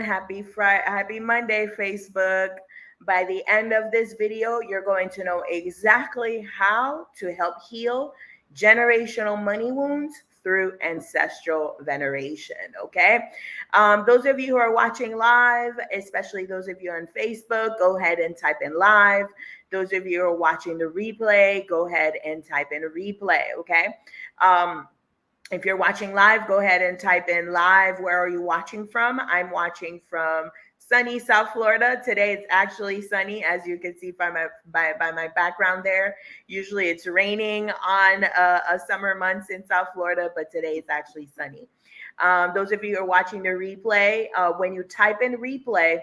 everyone. Happy Monday, Facebook. By the end of this video, you're going to know exactly how to help heal generational money wounds through ancestral veneration. Okay. Those of you who are watching live, especially those of you on Facebook, go ahead and type in live. Those of you who are watching the replay, go ahead and type in replay. Okay. Um, if you're watching live, go ahead and type in live. Where are you watching from? I'm watching from sunny South Florida. Today it's actually sunny, as you can see by my background there. Usually it's raining on a summer months in South Florida, but today it's actually sunny. Those of you who are watching the replay, when you type in replay,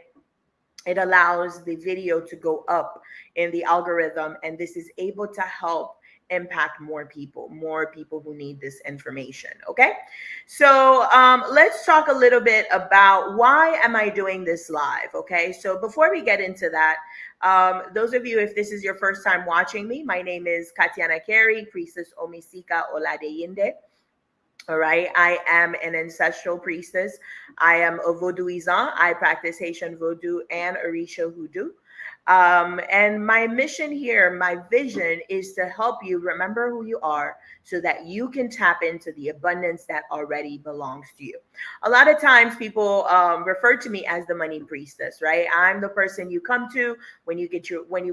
it allows the video to go up in the algorithm, and this is able to help impact more people who need this information. Okay, so let's talk a little bit about why am I doing this live. Okay, so before we get into that, those of you, if this is your first time watching me, my name is Katiana Carey, Priestess Omisika Oladeyinde. All right. I am an ancestral priestess. I am a Vaudouisan. I practice Haitian Vodou and Orisha Hoodoo. And my mission here, my vision is to help you remember who you are so that you can tap into the abundance that already belongs to you. A lot of times people refer to me as the money priestess, right? I'm the person you come to when you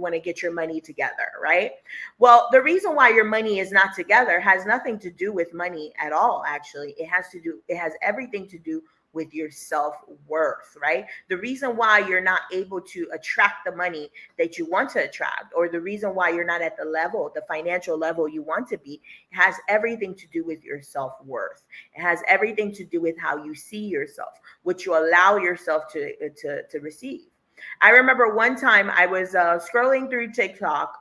want to get your money together, right? Well, the reason why your money is not together has nothing to do with money at all. Actually, it has everything to do with your self-worth, right? The reason why you're not able to attract the money that you want to attract, or the reason why you're not at the financial level you want to be, has everything to do with your self-worth. It has everything to do with how you see yourself, what you allow yourself to receive. I remember one time I was scrolling through TikTok.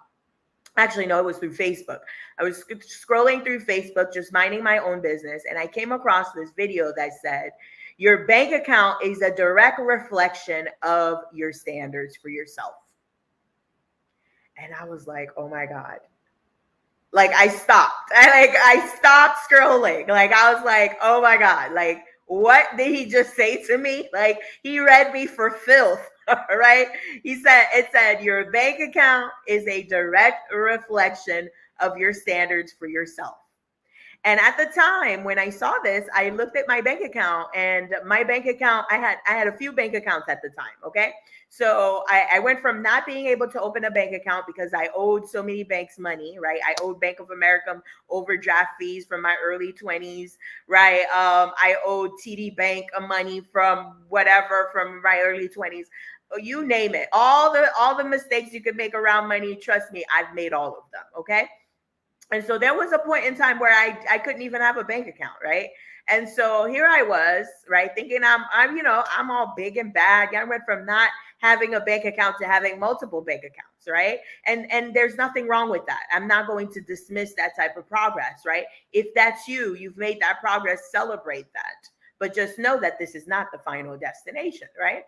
Actually, no, it was through Facebook. I was scrolling through Facebook, just minding my own business, and I came across this video that said, your bank account is a direct reflection of your standards for yourself. And I was like, oh my God. Like I stopped. I stopped scrolling. Like I was like, oh my God. Like, what did he just say to me? Like he read me for filth. Right? It said your bank account is a direct reflection of your standards for yourself. And at the time when I saw this, I looked at my bank account, and my bank account, I had a few bank accounts at the time. Okay. So I went from not being able to open a bank account because I owed so many banks money, right? I owed Bank of America overdraft fees from my early 20s, right? I owed TD Bank money from my early 20s. You name it. All the mistakes you could make around money, trust me, I've made all of them. Okay. And so there was a point in time where I couldn't even have a bank account, right? And so here I was, right, thinking I'm all big and bad. I went from not having a bank account to having multiple bank accounts, right? And there's nothing wrong with that. I'm not going to dismiss that type of progress, right? If that's you've made that progress, celebrate that. But just know that this is not the final destination, right?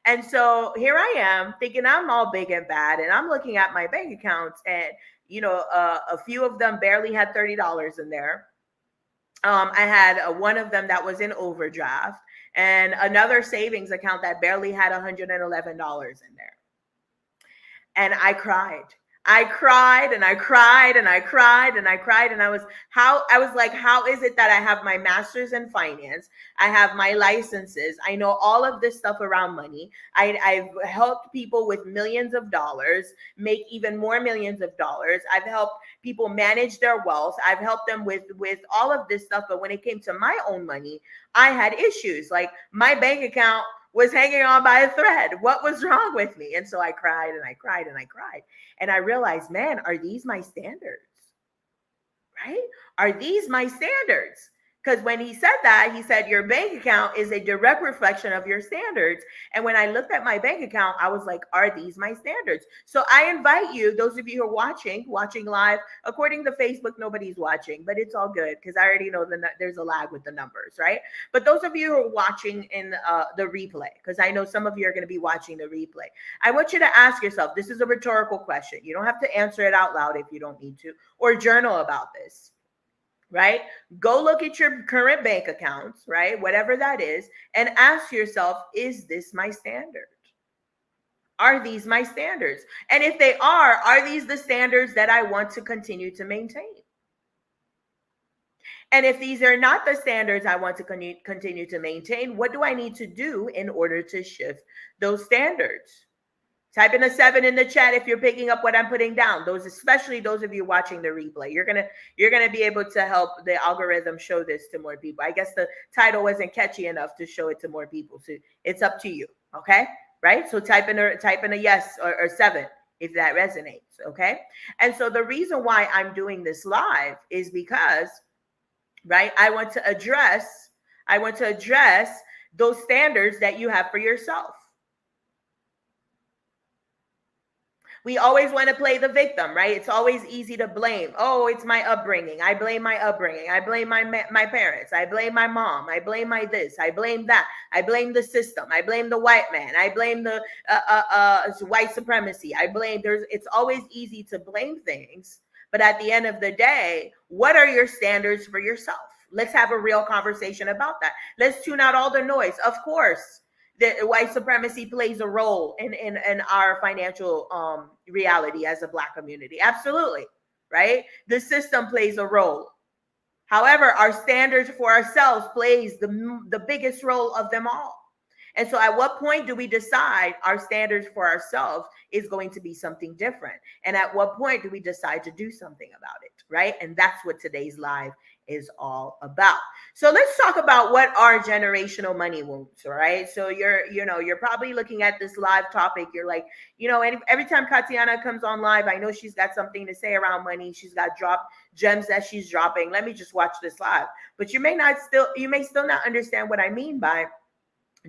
And so here I am thinking I'm all big and bad, and I'm looking at my bank accounts, and a few of them barely had $30 in there. I had one of them that was in overdraft, and another savings account that barely had $111 in there. And I cried. I cried and I cried and I cried and I cried. And I was like, how is it that I have my master's in finance? I have my licenses. I know all of this stuff around money. I've helped people with millions of dollars make even more millions of dollars. I've helped people manage their wealth. I've helped them with all of this stuff. But when it came to my own money, I had issues. Like my bank account was hanging on by a thread. What was wrong with me? And so I cried and I cried and I cried. And I realized, man, are these my standards? Right? Are these my standards? Because when he said that, he said, your bank account is a direct reflection of your standards. And when I looked at my bank account, I was like, are these my standards? So I invite you, those of you who are watching live, according to Facebook, nobody's watching, but it's all good because I already know there's a lag with the numbers, right? But those of you who are watching in the replay, because I know some of you are going to be watching the replay, I want you to ask yourself, this is a rhetorical question. You don't have to answer it out loud if you don't need to, or journal about this. right? Go look at your current bank accounts, right? Whatever that is, and ask yourself, is this my standard? Are these my standards? And if they are these the standards that I want to continue to maintain? And if these are not the standards I want to continue to maintain, what do I need to do in order to shift those standards? Type in a 7 in the chat if you're picking up what I'm putting down. Those, especially those of you watching the replay, you're gonna be able to help the algorithm show this to more people. I guess the title wasn't catchy enough to show it to more people, so it's up to you. Okay, right? So type in a yes or 7 if that resonates. Okay, and so the reason why I'm doing this live is because, right, I want to address those standards that you have for yourself. We always want to play the victim, right? It's always easy to blame. Oh, it's my upbringing. I blame my upbringing. I blame my parents. I blame my mom. I blame my this. I blame that. I blame the system. I blame the white man. I blame the white supremacy. It's always easy to blame things. But at the end of the day, what are your standards for yourself? Let's have a real conversation about that. Let's tune out all the noise. Of course, that white supremacy plays a role in our financial reality as a Black community. Absolutely, right? The system plays a role. However, our standards for ourselves plays the biggest role of them all. And so at what point do we decide our standards for ourselves is going to be something different? And at what point do we decide to do something about it, right? And that's what today's live is all about. So let's talk about what are generational money wounds, all right? So you're probably looking at this live topic. You're like, every time Katiana comes on live, I know she's got something to say around money. She's got drop gems that she's dropping. Let me just watch this live. But you may still not understand what I mean by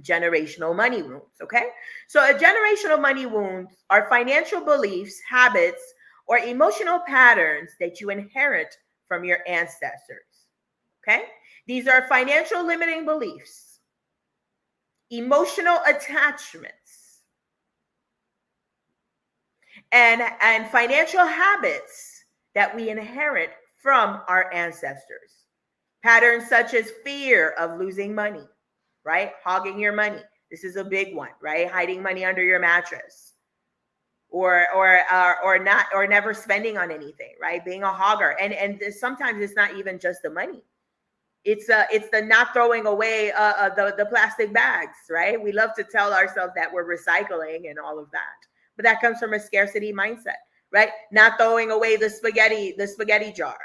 generational money wounds. Okay, so a generational money wounds are financial beliefs, habits, or emotional patterns that you inherit from your ancestors. Okay, these are financial limiting beliefs, emotional attachments, and financial habits that we inherit from our ancestors. Patterns such as fear of losing money, right? Hogging your money. This is a big one, right? Hiding money under your mattress, or never spending on anything, right? Being a hogger, and sometimes it's not even just the money. It's the not throwing away the plastic bags, right? We love to tell ourselves that we're recycling and all of that, but that comes from a scarcity mindset, right? Not throwing away the spaghetti jar.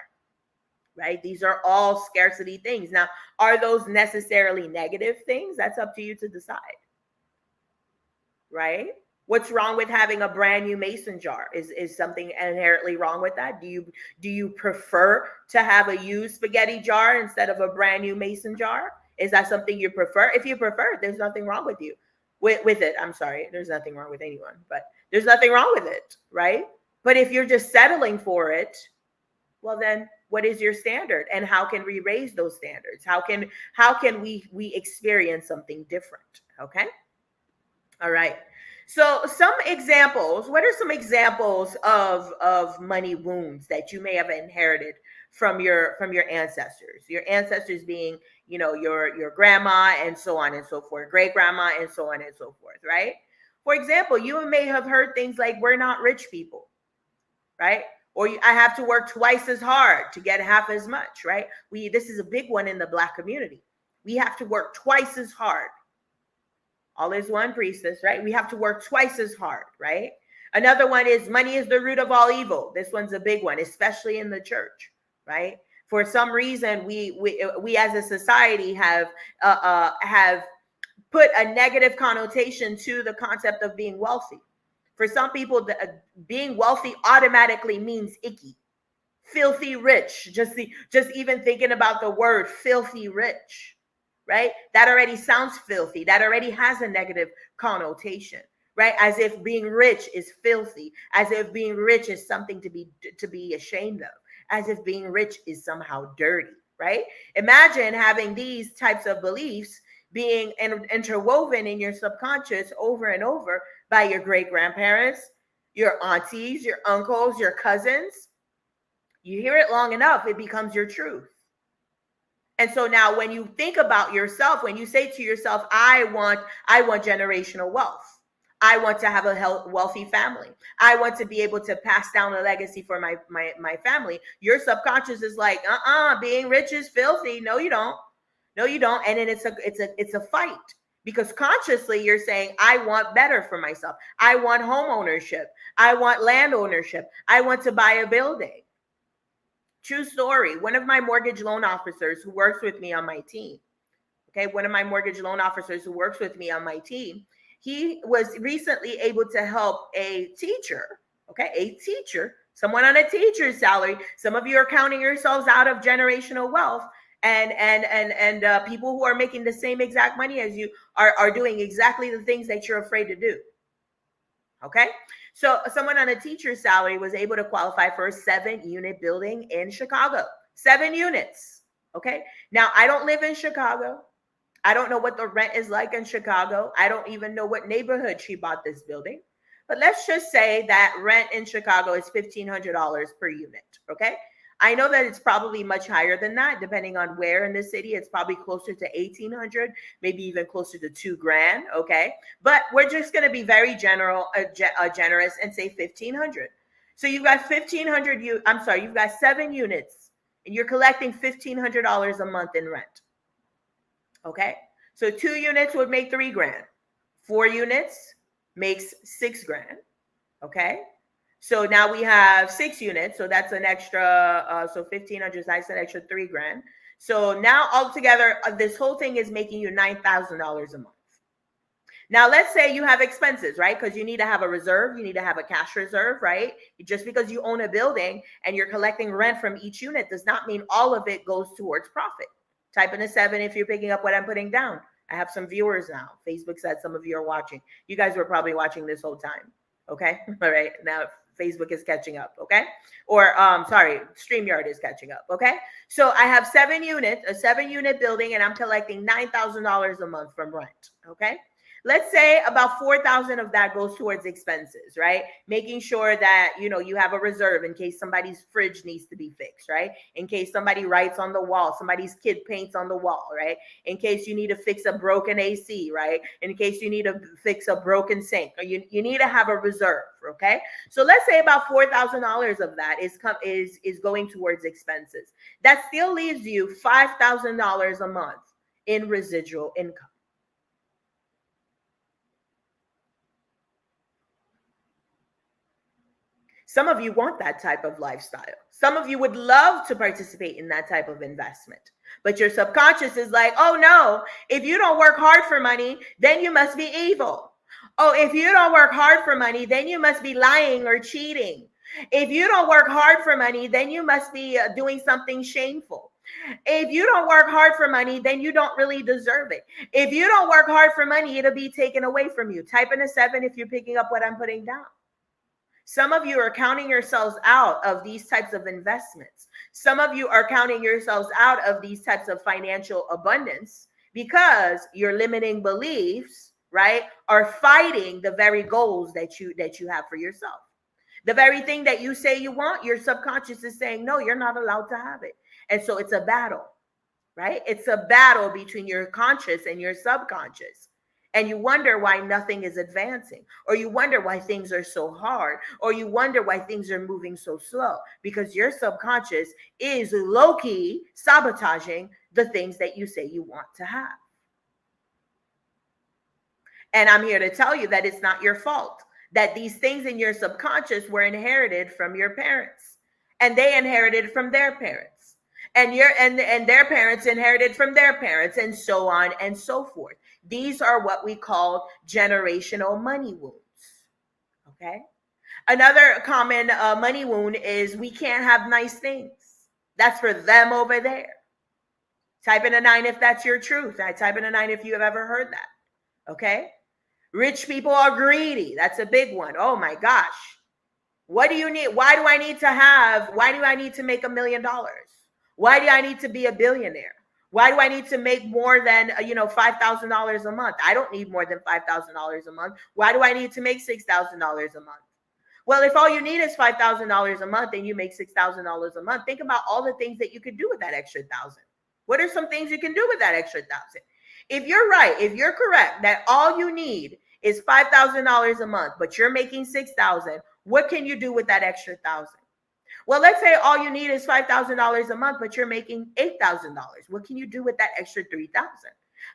Right? These are all scarcity things. Now, are those necessarily negative things? That's up to you to decide. Right? What's wrong with having a brand new mason jar? Is something inherently wrong with that? Do you prefer to have a used spaghetti jar instead of a brand new mason jar? Is that something you prefer? If you prefer, there's nothing wrong with you. With it. I'm sorry. There's nothing wrong with anyone, but there's nothing wrong with it, right? But if you're just settling for it, well, then what is your standard, and how can we raise those standards? How can we experience something different? Okay. All right. So some examples. What are some examples of money wounds that you may have inherited from your ancestors? Your ancestors being, your grandma and so on and so forth, great grandma and so on and so forth, right? For example, you may have heard things like, we're not rich people, right? Or I have to work twice as hard to get half as much, right? This is a big one in the Black community. We have to work twice as hard. All is one, priestess, right? We have to work twice as hard, right? Another one is money is the root of all evil. This one's a big one, especially in the church, right? For some reason, we as a society have put a negative connotation to the concept of being wealthy. For some people, being wealthy automatically means icky, filthy rich. Just even thinking about the word filthy rich, right? That already sounds filthy. That already has a negative connotation, right? As if being rich is filthy, as if being rich is something to be ashamed of, as if being rich is somehow dirty, right? Imagine having these types of beliefs being interwoven in your subconscious over and over by your great grandparents, your aunties, your uncles, your cousins. You hear it long enough, it becomes your truth. And so now when you think about yourself, when you say to yourself, I want generational wealth. I want to have a wealthy family. I want to be able to pass down a legacy for my family. Your subconscious is like, being rich is filthy. No, you don't. No, you don't. And then it's a fight, because consciously you're saying, I want better for myself. I want home ownership. I want land ownership. I want to buy a building. True story. One of my mortgage loan officers who works with me on my team, okay, one of my mortgage loan officers who works with me on my team, he was recently able to help a teacher, okay, a teacher, someone on a teacher's salary. Some of you are counting yourselves out of generational wealth, and people who are making the same exact money as you are doing exactly the things that you're afraid to do. Okay, so someone on a teacher's salary was able to qualify for a 7-unit building in Chicago. 7 units. Okay, now I don't live in Chicago. I don't know what the rent is like in Chicago. I don't even know what neighborhood she bought this building. But let's just say that rent in Chicago is $1,500 per unit. Okay, I know that it's probably much higher than that, depending on where in the city. It's probably closer to 1,800, maybe even closer to $2,000. Okay, but we're just going to be very generous and say 1,500. So you've got 1,500. You've got 7 units, and you're collecting $1,500 a month in rent. Okay, so 2 units would make $3,000. 4 units makes $6,000. Okay. So now we have 6 units. So that's an extra, so 1,500 is nice, an extra $3,000. So now altogether, this whole thing is making you $9,000 a month. Now, let's say you have expenses, right? Because you need to have a reserve. You need to have a cash reserve, right? Just because you own a building and you're collecting rent from each unit does not mean all of it goes towards profit. Type in a 7 if you're picking up what I'm putting down. I have some viewers now. Facebook said some of you are watching. You guys were probably watching this whole time. Okay. All right. Now Facebook is catching up. Okay. Or StreamYard is catching up. Okay. So I have 7 units, a 7-unit building, and I'm collecting $9,000 a month from rent. Okay. Let's say about 4,000 of that goes towards expenses, right? Making sure that, you have a reserve in case somebody's fridge needs to be fixed, right? In case somebody writes on the wall, somebody's kid paints on the wall, right? In case you need to fix a broken AC, right? In case you need to fix a broken sink, or you need to have a reserve, okay? So let's say about $4,000 of that is going towards expenses. That still leaves you $5,000 a month in residual income. Some of you want that type of lifestyle. Some of you would love to participate in that type of investment. But your subconscious is like, oh no, if you don't work hard for money, then you must be evil. Oh, if you don't work hard for money, then you must be lying or cheating. If you don't work hard for money, then you must be doing something shameful. If you don't work hard for money, then you don't really deserve it. If you don't work hard for money, it'll be taken away from you. Type in a 7 if you're picking up what I'm putting down. Some of you are counting yourselves out of these types of investments. Some of you are counting yourselves out of these types of financial abundance because your limiting beliefs, right, are fighting the very goals that you have for yourself. The very thing that you say you want, your subconscious is saying, no, you're not allowed to have it. And so it's a battle, right? It's a battle between your conscious and your subconscious. And you wonder why nothing is advancing, or you wonder why things are so hard, or you wonder why things are moving so slow, because your subconscious is low-key sabotaging the things that you say you want to have. And I'm here to tell you that it's not your fault, that these things in your subconscious were inherited from your parents, and they inherited from their parents, and their parents inherited from their parents, and so on and so forth. These are what we call generational money wounds. Okay. Another common money wound is we can't have nice things. That's for them over there. Type in a 9 if that's your truth. I type in a 9 if you have ever heard that. Okay. Rich people are greedy. That's a big one. Oh my gosh. What do you need? Why do I need to make $1 million? Why do I need to be a billionaire? Why do I need to make more than, $5,000 a month? I don't need more than $5,000 a month. Why do I need to make $6,000 a month? Well, if all you need is $5,000 a month and you make $6,000 a month, think about all the things that you could do with that extra $1,000. What are some things you can do with that extra thousand? If you're right, if you're correct that all you need is $5,000 a month, but you're making 6,000, what can you do with that extra thousand? Well, let's say all you need is $5,000 a month, but you're making $8,000. What can you do with that extra 3,000?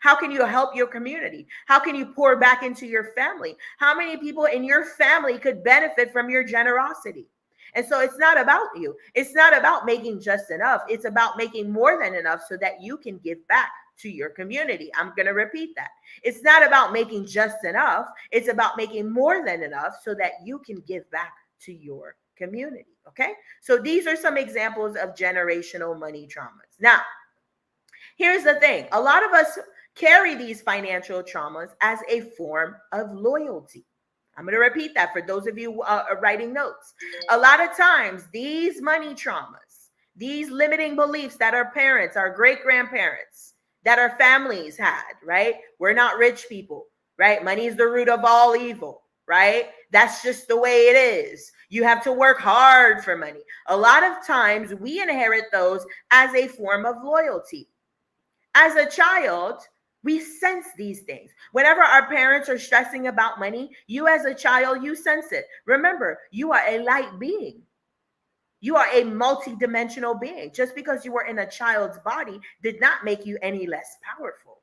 How can you help your community? How can you pour back into your family? How many people in your family could benefit from your generosity? And so it's not about you. It's not about making just enough. It's about making more than enough so that you can give back to your community. I'm going to repeat that. It's not about making just enough. It's about making more than enough so that you can give back to your community. Okay. So these are some examples of generational money traumas. Now, here's the thing. A lot of us carry these financial traumas as a form of loyalty. I'm going to repeat that for those of you writing notes. A lot of times, these money traumas, these limiting beliefs that our parents, our great-grandparents, that our families had, right? We're not rich people, right? Money is the root of all evil, right? That's just the way it is. You have to work hard for money. A lot of times, we inherit those as a form of loyalty. As a child, we sense these things. Whenever our parents are stressing about money, you as a child, you sense it. Remember, you are a light being. You are a multidimensional being. Just because you were in a child's body did not make you any less powerful.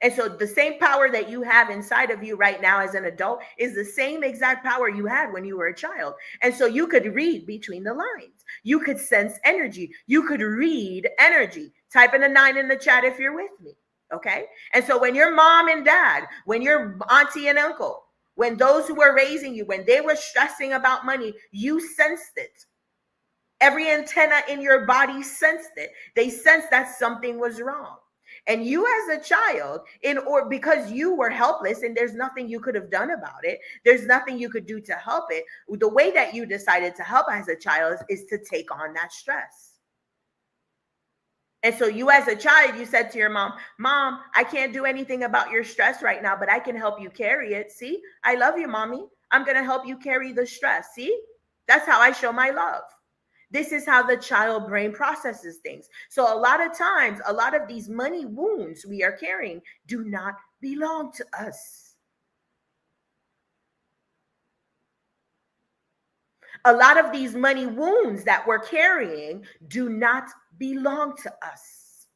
And so the same power that you have inside of you right now as an adult is the same exact power you had when you were a child. And so you could read between the lines. You could sense energy. You could read energy. Type in a 9 in the chat if you're with me. Okay. And so when your mom and dad, when your auntie and uncle, when those who were raising you, when they were stressing about money, you sensed it. Every antenna in your body sensed it. They sensed that something was wrong. And you as a child, because you were helpless and there's nothing you could have done about it, there's nothing you could do to help it. The way that you decided to help as a child is to take on that stress. And so you as a child, you said to your mom, Mom, I can't do anything about your stress right now, but I can help you carry it. See, I love you, Mommy. I'm going to help you carry the stress. See, that's how I show my love. This is how the child brain processes things. So a lot of times, a lot of these money wounds we are carrying do not belong to us. A lot of these money wounds that we're carrying do not belong to us.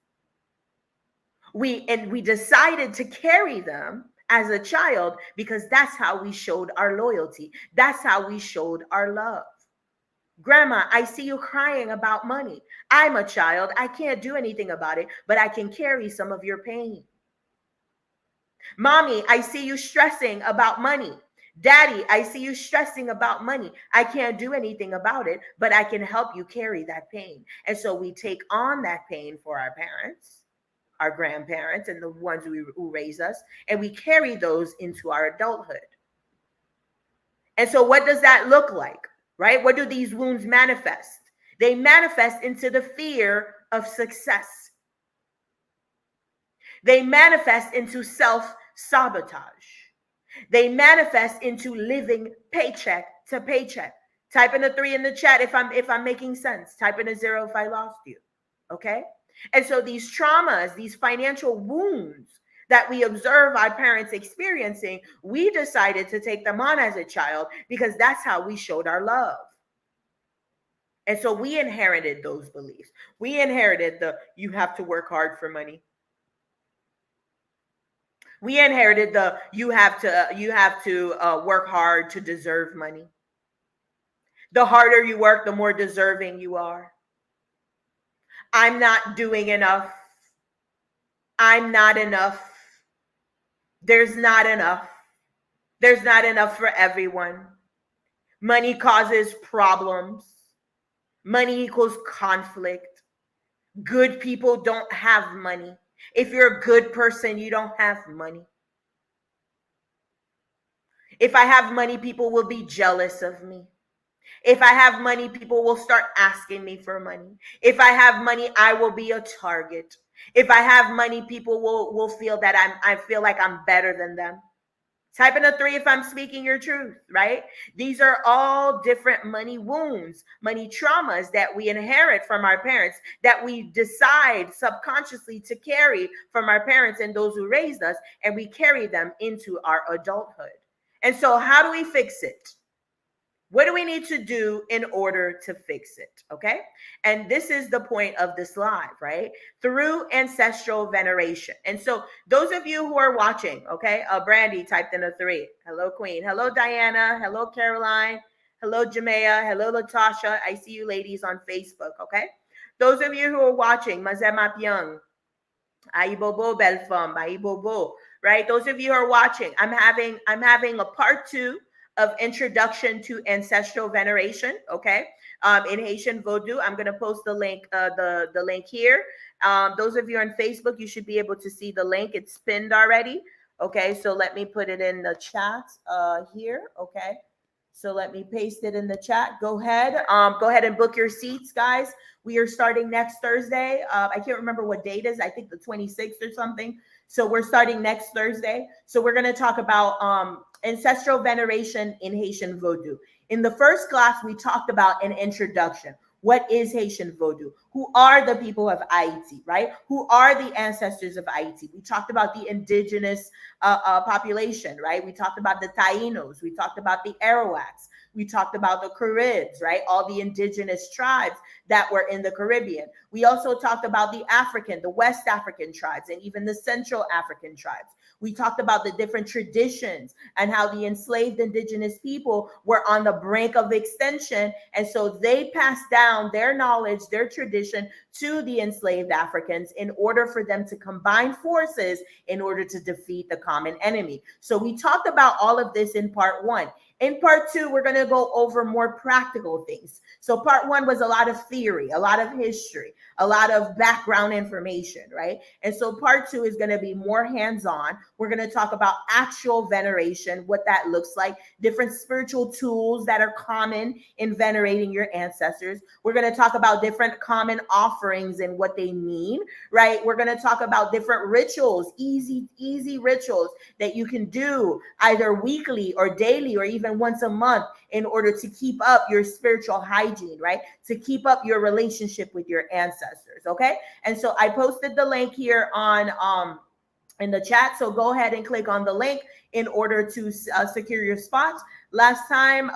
We decided to carry them as a child because that's how we showed our loyalty. That's how we showed our love. Grandma, I see you crying about money. I'm a child. I can't do anything about it, but I can carry some of your pain. Mommy, I see you stressing about money. Daddy, I see you stressing about money. I can't do anything about it, but I can help you carry that pain. And so we take on that pain for our parents, our grandparents, and the ones who raise us, and we carry those into our adulthood. And so what does that look like? Right? What do these wounds manifest? They manifest into the fear of success. They manifest into self-sabotage. They manifest into living paycheck to paycheck. Type in a 3 in the chat if I'm making sense. Type in a 0 if I lost you. Okay? And so these traumas, these financial wounds that we observe our parents experiencing, we decided to take them on as a child because that's how we showed our love. And so we inherited those beliefs. We inherited you have to work hard for money. We inherited you have to work hard to deserve money. The harder you work, the more deserving you are. I'm not doing enough. I'm not enough. There's not enough. There's not enough for everyone. Money causes problems. Money equals conflict. Good people don't have money. If you're a good person, you don't have money. If I have money, people will be jealous of me. If I have money, people will start asking me for money. If I have money, I will be a target. If I have money, people will feel that I feel like I'm better than them. Type in a 3 if I'm speaking your truth, right? These are all different money wounds, money traumas that we inherit from our parents, that we decide subconsciously to carry from our parents and those who raised us, and we carry them into our adulthood. And so, how do we fix it? What do we need to do in order to fix it? Okay. And this is the point of this live, right? Through ancestral veneration. And so, those of you who are watching, okay, Brandy typed in a 3. Hello, Queen. Hello, Diana. Hello, Caroline. Hello, Jamea. Hello, Latasha. I see you ladies on Facebook. Okay. Those of you who are watching, Mazema Pyong, Aibobo Belfam, Aibobo, right? Those of you who are watching, I'm having a part 2 of introduction to ancestral veneration, okay? In Haitian Vodou. I'm gonna post the link, the link here. Those of you on Facebook, you should be able to see the link. It's pinned already. Okay, so let me put it in the chat here. Okay. So let me paste it in the chat. Go ahead and book your seats, guys. We are starting next Thursday. I can't remember what date is. I think the 26th or something. So we're starting next Thursday. So we're going to talk about ancestral veneration in Haitian Vodou. In the first class, we talked about an introduction. What is Haitian Vodou? Who are the people of Haiti, right? Who are the ancestors of Haiti? We talked about the indigenous population, right? We talked about the Tainos. We talked about the Arawaks. We talked about the Caribs, right? All the indigenous tribes that were in the Caribbean. We also talked about the African, the West African tribes, and even the Central African tribes. We talked about the different traditions and how the enslaved indigenous people were on the brink of extinction. And so they passed down their knowledge, their tradition to the enslaved Africans in order for them to combine forces in order to defeat the common enemy. So we talked about all of this in part 1. In part 2, we're going to go over more practical things. So part 1 was a lot of theory, a lot of history, a lot of background information, right? And so part 2 is going to be more hands-on. We're going to talk about actual veneration, what that looks like, different spiritual tools that are common in venerating your ancestors. We're going to talk about different common offerings and what they mean, right? We're going to talk about different rituals, easy rituals that you can do either weekly or daily or even once a month in order to keep up your spiritual hygiene, right? To keep up your relationship with your ancestors, okay? And so I posted the link here on in the chat. So go ahead and click on the link in order to secure your spots. Last time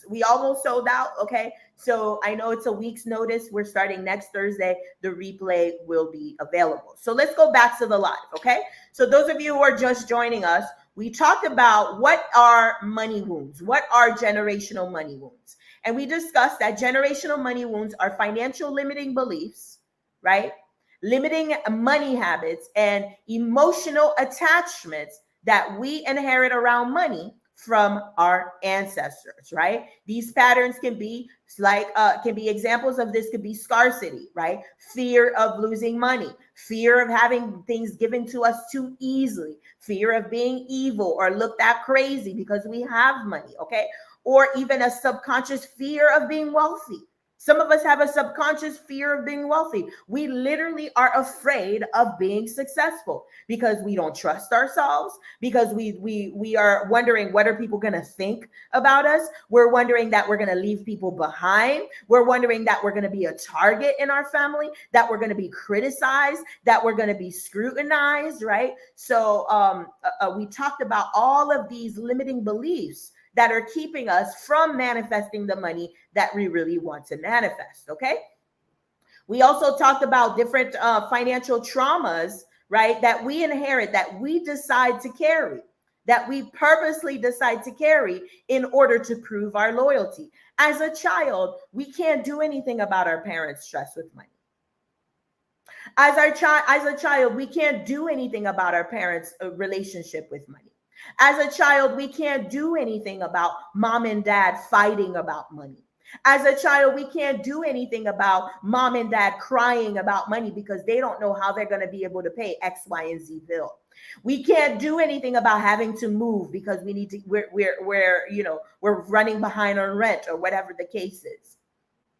we almost sold out, okay? So I know it's a week's notice. We're starting next Thursday. The replay will be available. So let's go back to the live, okay? So those of you who are just joining us, we talked about what are money wounds, what are generational money wounds. And we discussed that generational money wounds are financial limiting beliefs, right? Limiting money habits and emotional attachments that we inherit around money from our ancestors, right? These patterns can be examples of this could be scarcity, right? Fear of losing money, fear of having things given to us too easily, fear of being evil or looked at crazy because we have money, okay? Or even a subconscious fear of being wealthy. Some of us have a subconscious fear of being wealthy. We literally are afraid of being successful because we don't trust ourselves, because we are wondering what are people going to think about us. We're wondering that we're going to leave people behind. We're wondering that we're going to be a target in our family, that we're going to be criticized, that we're going to be scrutinized, right? So we talked about all of these limiting beliefs that are keeping us from manifesting the money that we really want to manifest, okay? We also talked about different financial traumas, right, that we inherit, that we decide to carry, that we purposely decide to carry in order to prove our loyalty. As a child, we can't do anything about our parents' stress with money. As a child, we can't do anything about our parents' relationship with money. As a child, we can't do anything about mom and dad fighting about money. As a child, we can't do anything about mom and dad crying about money because they don't know how they're going to be able to pay X, Y, and Z bill. We can't do anything about having to move because we're running behind on rent or whatever the case is.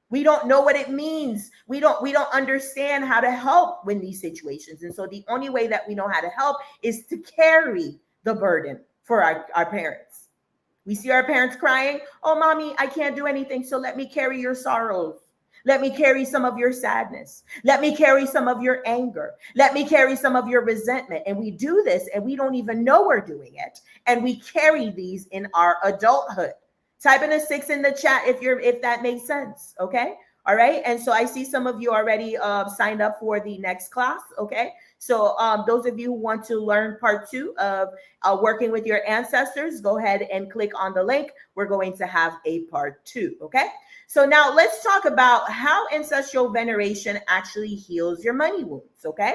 We don't know what it means. We don't understand how to help in these situations. And so the only way that we know how to help is to carry the burden, for our parents. We see our parents crying. Oh, mommy, I can't do anything. So let me carry your sorrows. Let me carry some of your sadness. Let me carry some of your anger. Let me carry some of your resentment. And we do this and we don't even know we're doing it. And we carry these in our adulthood. Type in a 6 in the chat if that makes sense. Okay. All right. And so I see some of you already signed up for the next class. Okay. So those of you who want to learn part 2 of working with your ancestors, go ahead and click on the link. We're going to have a part 2. Okay. So now let's talk about how ancestral veneration actually heals your money wounds. Okay.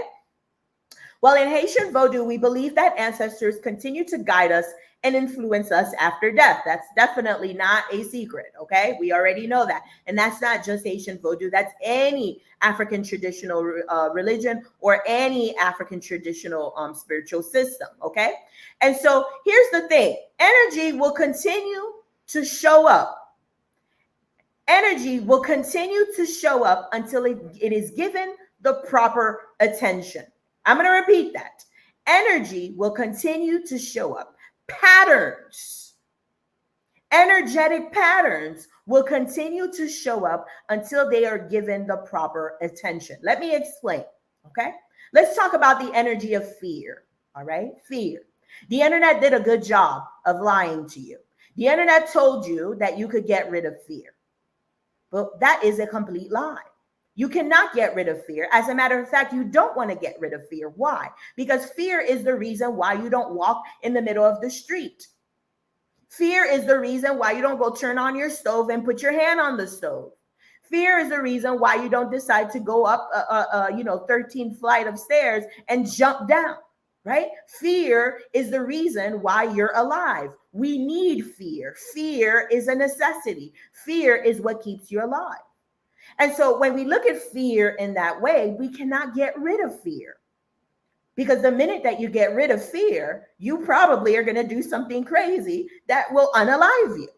Well, in Haitian Vodou, we believe that ancestors continue to guide us and influence us after death. That's definitely not a secret, okay? We already know that. And that's not just Haitian Vodou. That's any African traditional religion or any African traditional spiritual system, okay? And so here's the thing. Energy will continue to show up. Energy will continue to show up until it is given the proper attention. I'm going to repeat that. Energy will continue to show up. Patterns, energetic patterns will continue to show up until they are given the proper attention. Let me explain, okay? Let's talk about the energy of fear, all right? Fear. The internet did a good job of lying to you. The internet told you that you could get rid of fear, but that is a complete lie. You cannot get rid of fear. As a matter of fact, you don't want to get rid of fear. Why? Because fear is the reason why you don't walk in the middle of the street. Fear is the reason why you don't go turn on your stove and put your hand on the stove. Fear is the reason why you don't decide to go up, 13th flight of stairs and jump down, right? Fear is the reason why you're alive. We need fear. Fear is a necessity. Fear is what keeps you alive. And so when we look at fear in that way, we cannot get rid of fear. Because the minute that you get rid of fear, you probably are going to do something crazy that will unalive you.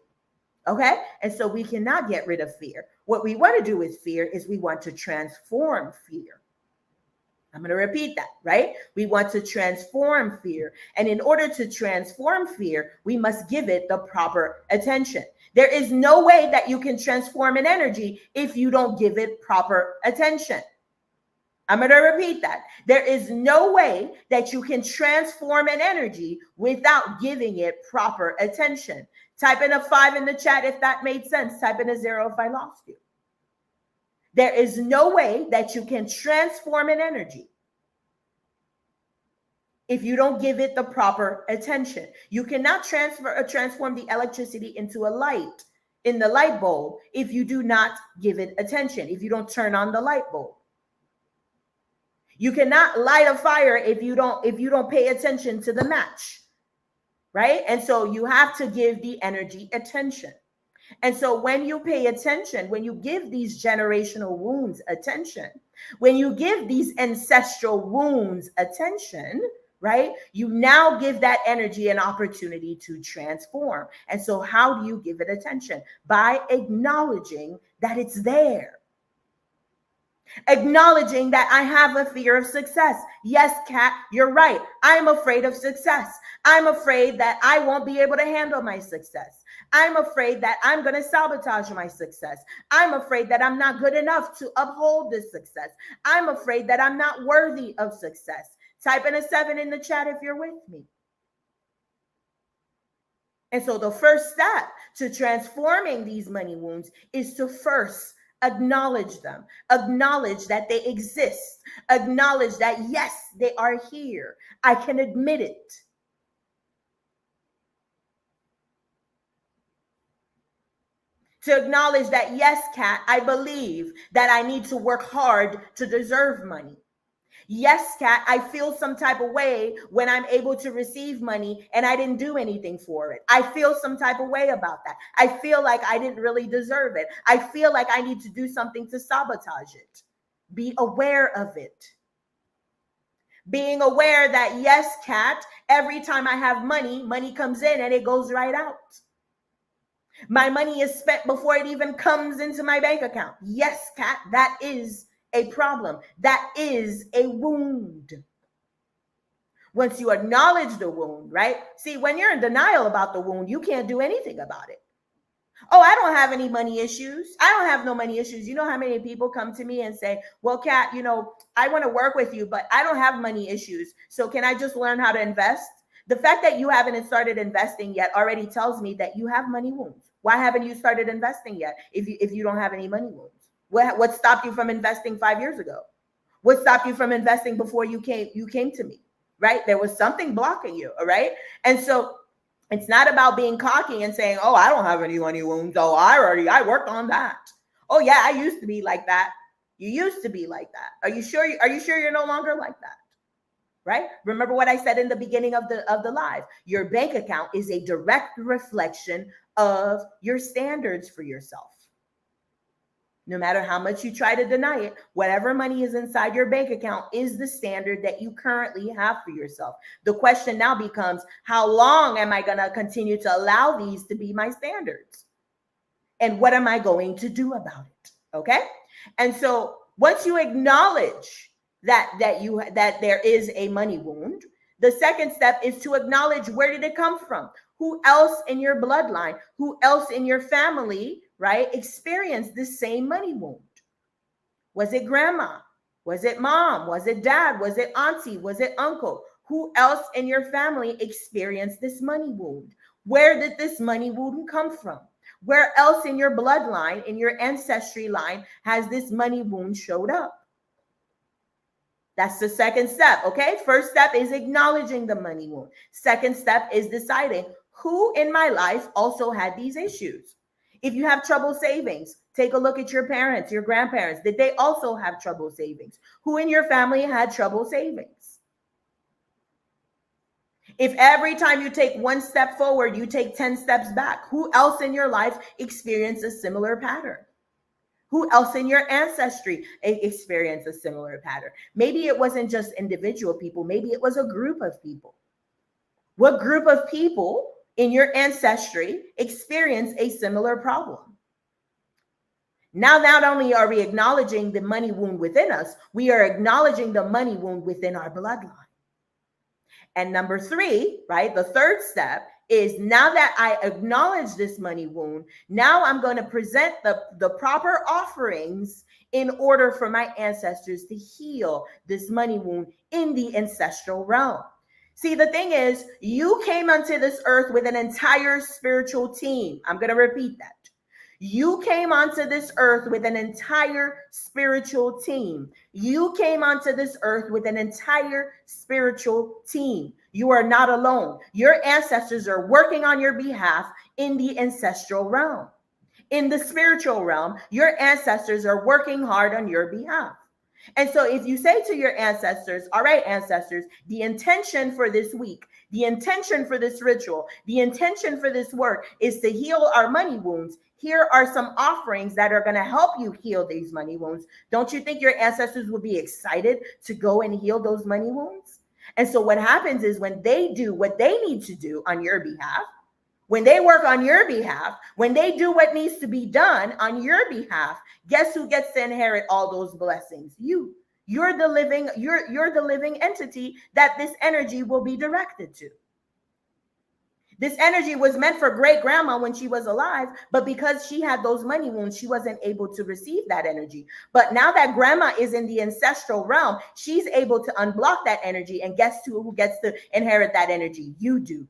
Okay? And so we cannot get rid of fear. What we want to do with fear is we want to transform fear. I'm going to repeat that, right? We want to transform fear. And in order to transform fear, we must give it the proper attention. There is no way that you can transform an energy if you don't give it proper attention. I'm going to repeat that. There is no way that you can transform an energy without giving it proper attention. Type in a 5 in the chat if that made sense. Type in a 0 if I lost you. There is no way that you can transform an energy if you don't give it the proper attention. You cannot transform the electricity into a light in the light bulb if you do not give it attention, if you don't turn on the light bulb. You cannot light a fire if you don't pay attention to the match, right? And so you have to give the energy attention. And so when you pay attention, when you give these generational wounds attention, when you give these ancestral wounds attention, right, you now give that energy an opportunity to transform. And so how do you give it attention? By acknowledging that it's there. Acknowledging that I have a fear of success. Yes, Kat, you're right. I'm afraid of success. I'm afraid that I won't be able to handle my success. I'm afraid that I'm going to sabotage my success. I'm afraid that I'm not good enough to uphold this success. I'm afraid that I'm not worthy of success. Type in a 7 in the chat if you're with me. And so the first step to transforming these money wounds is to first acknowledge them, acknowledge that they exist, acknowledge that, yes, they are here. I can admit it. To acknowledge that, yes, Kat, I believe that I need to work hard to deserve money. Yes, Kat, I feel some type of way when I'm able to receive money and I didn't do anything for it. I feel some type of way about that. I feel like I didn't really deserve it. I feel like I need to do something to sabotage it. Be aware of it. Being aware that, yes, Kat, every time I have money, money comes in and it goes right out. My money is spent before it even comes into my bank account. Yes, Kat, that is a problem. That is a wound. Once you acknowledge the wound, right? See, when you're in denial about the wound, you can't do anything about it. Oh, I don't have any money issues. I don't have no money issues. You know how many people come to me and say, well, Kat, I want to work with you, but I don't have money issues. So can I just learn how to invest? The fact that you haven't started investing yet already tells me that you have money wounds. Why haven't you started investing yet if you don't have any money wounds? What stopped you from investing 5 years ago? What stopped you from investing before you came to me? Right? There was something blocking you, all right? And so it's not about being cocky and saying, oh, I don't have any money wounds. Oh, I worked on that. Oh, yeah, I used to be like that. You used to be like that. Are you sure you're no longer like that? Right? Remember what I said in the beginning of the live. Your bank account is a direct reflection of your standards for yourself. No matter how much you try to deny it, whatever money is inside your bank account is the standard that you currently have for yourself. The question now becomes, how long am I going to continue to allow these to be my standards? And what am I going to do about it? Okay? And so once you acknowledge that there is a money wound, the second step is to acknowledge, where did it come from? Who else in your bloodline, who else in your family, right, experienced this same money wound? Was it grandma? Was it mom? Was it dad? Was it auntie? Was it uncle? Who else in your family experienced this money wound? Where did this money wound come from? Where else in your bloodline, in your ancestry line, has this money wound showed up? That's the second step, okay? First step is acknowledging the money wound. Second step is deciding who in my life also had these issues. If you have trouble savings, take a look at your parents, your grandparents. Did they also have trouble savings? Who in your family had trouble savings? If every time you take one step forward, you take 10 steps back, who else in your life experienced a similar pattern? Who else in your ancestry experienced a similar pattern? Maybe it wasn't just individual people. Maybe it was a group of people. What group of people in your ancestry experience a similar problem? Now, not only are we acknowledging the money wound within us, we are acknowledging the money wound within our bloodline. And number three, right, the third step is, now that I acknowledge this money wound, now I'm going to present the proper offerings in order for my ancestors to heal this money wound in the ancestral realm. See, the thing is, you came onto this earth with an entire spiritual team. I'm going to repeat that. You came onto this earth with an entire spiritual team. You came onto this earth with an entire spiritual team. You are not alone. Your ancestors are working on your behalf in the ancestral realm. In the spiritual realm, your ancestors are working hard on your behalf. And so if you say to your ancestors, all right, ancestors, the intention for this week, the intention for this ritual, the intention for this work is to heal our money wounds. Here are some offerings that are going to help you heal these money wounds. Don't you think your ancestors would be excited to go and heal those money wounds? And so what happens is, when they do what they need to do on your behalf, when they work on your behalf, when they do what needs to be done on your behalf, guess who gets to inherit all those blessings? You. You're the living entity that this energy will be directed to. This energy was meant for great grandma when she was alive, but because she had those money wounds, she wasn't able to receive that energy. But now that grandma is in the ancestral realm, she's able to unblock that energy. And guess who gets to inherit that energy? You do.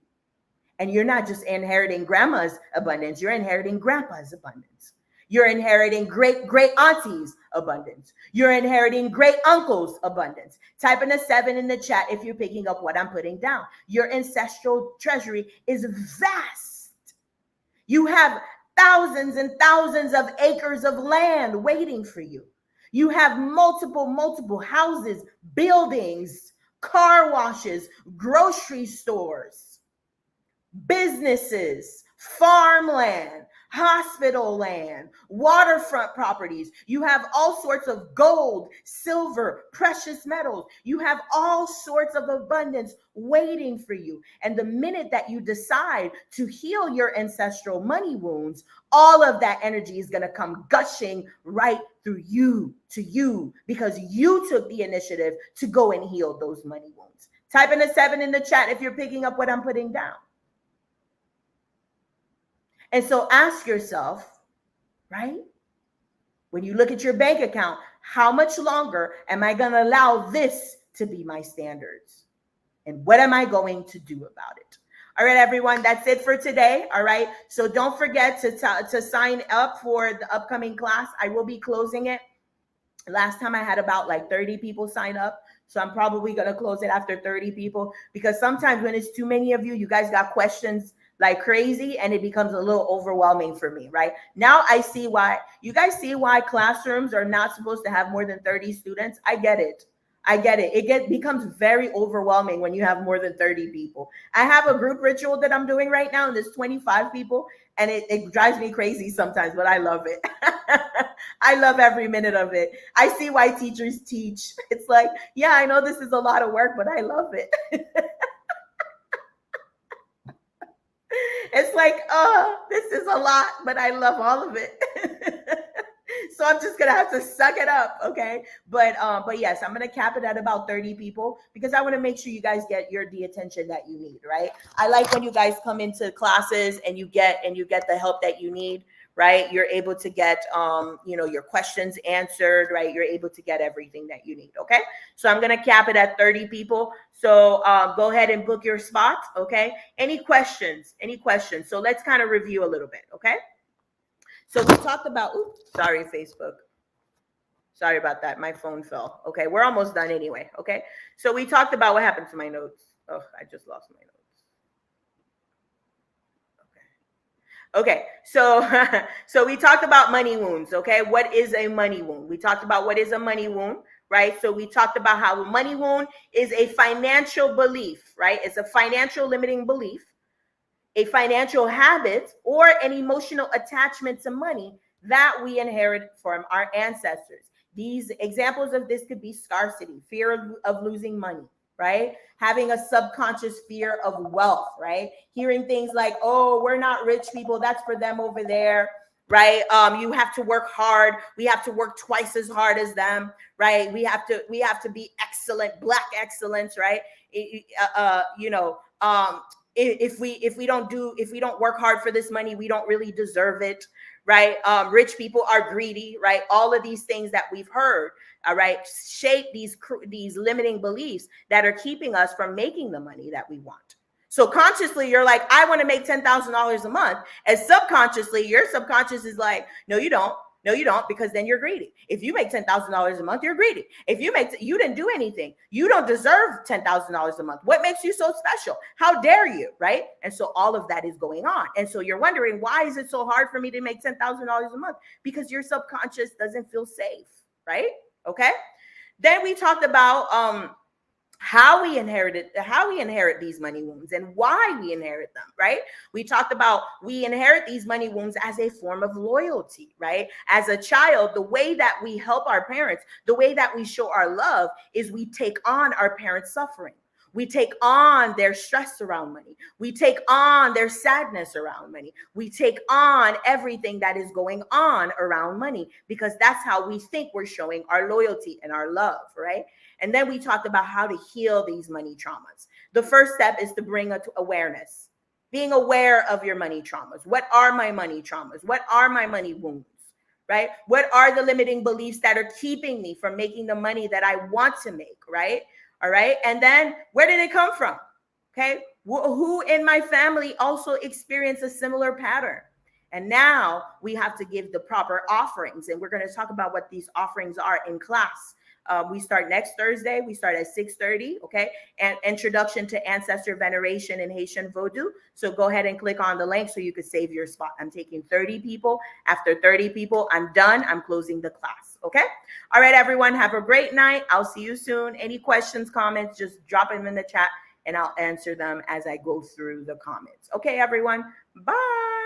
And you're not just inheriting grandma's abundance, you're inheriting grandpa's abundance. You're inheriting great auntie's abundance. You're inheriting great uncle's abundance. Type in a 7 in the chat if you're picking up what I'm putting down. Your ancestral treasury is vast. You have thousands and thousands of acres of land waiting for you. You have multiple houses, buildings, car washes, grocery stores, businesses, farmland, hospital land, waterfront properties. You have all sorts of gold, silver, precious metals. You have all sorts of abundance waiting for you. And the minute that you decide to heal your ancestral money wounds, all of that energy is going to come gushing right through you to you, because you took the initiative to go and heal those money wounds. Type in a 7 in the chat if you're picking up what I'm putting down. And so ask yourself, right? When you look at your bank account, how much longer am I going to allow this to be my standards? And what am I going to do about it? All right, everyone, that's it for today. All right. So don't forget to sign up for the upcoming class. I will be closing it. Last time I had about like 30 people sign up. So I'm probably going to close it after 30 people, because sometimes when it's too many of you, you guys got questions like crazy and it becomes a little overwhelming for me, right? Now I see why. You guys see why classrooms are not supposed to have more than 30 students? I get it. I get it. It becomes very overwhelming when you have more than 30 people. I have a group ritual that I'm doing right now, and there's 25 people, and it drives me crazy sometimes, but I love it. I love every minute of it. I see why teachers teach. It's like, yeah, I know this is a lot of work, but I love it. It's like, oh, this is a lot, but I love all of it. So I'm just gonna have to suck it up, okay? But yes, I'm gonna cap it at about 30 people, because I want to make sure you guys get the attention that you need, right? I like when you guys come into classes and you get the help that you need, right? You're able to get your questions answered, right? You're able to get everything that you need, okay? So I'm gonna cap it at 30 people. So go ahead and book your spots, okay? Any questions? So let's kind of review a little bit, okay? So we talked about, oops, sorry, Facebook. Sorry about that. My phone fell. Okay, we're almost done anyway. Okay, so we talked about what happened to my notes. Oh, I just lost my notes. Okay, so we talked about money wounds. Okay, what is a money wound? We talked about what is a money wound, right? So we talked about how a money wound is a financial belief, right? It's a financial limiting belief, a financial habit, or an emotional attachment to money that we inherit from our ancestors. These examples of this could be scarcity, fear of losing money, right? Having a subconscious fear of wealth, right? Hearing things like, oh, we're not rich people, that's for them over there, right? You have to work hard. We have to work twice as hard as them, right? We have to be excellent, Black excellence, right? If we don't work hard for this money, we don't really deserve it, right? Rich people are greedy, right? All of these things that we've heard, all right, shape these limiting beliefs that are keeping us from making the money that we want. So consciously, you're like, I want to make $10,000 a month, and subconsciously, your subconscious is like, no, you don't. No, you don't, because then you're greedy. If you make $10,000 a month, you're greedy. If you didn't do anything, you don't deserve $10,000 a month. What makes you so special? How dare you, right? And so all of that is going on. And so you're wondering, why is it so hard for me to make $10,000 a month? Because your subconscious doesn't feel safe, right? Okay. Then we talked about how we inherit these money wounds and why we inherit them, right? We talked about we inherit these money wounds as a form of loyalty, right? As a child, the way that we help our parents, the way that we show our love is we take on our parents' suffering. We take on their stress around money. We take on their sadness around money. We take on everything that is going on around money, because that's how we think we're showing our loyalty and our love, right? And then we talked about how to heal these money traumas. The first step is to bring awareness, being aware of your money traumas. What are my money traumas? What are my money wounds, right? What are the limiting beliefs that are keeping me from making the money that I want to make, right? All right. And then where did it come from? Okay. Who in my family also experienced a similar pattern? And now we have to give the proper offerings. And we're going to talk about what these offerings are in class. We start next Thursday. We start at 6:30. Okay. And introduction to Ancestral Veneration in Haitian Vodou. So go ahead and click on the link so you could save your spot. I'm taking 30 people. After 30 people, I'm done. I'm closing the class. Okay. All right, everyone. Have a great night. I'll see you soon. Any questions, comments, just drop them in the chat and I'll answer them as I go through the comments. Okay, everyone. Bye.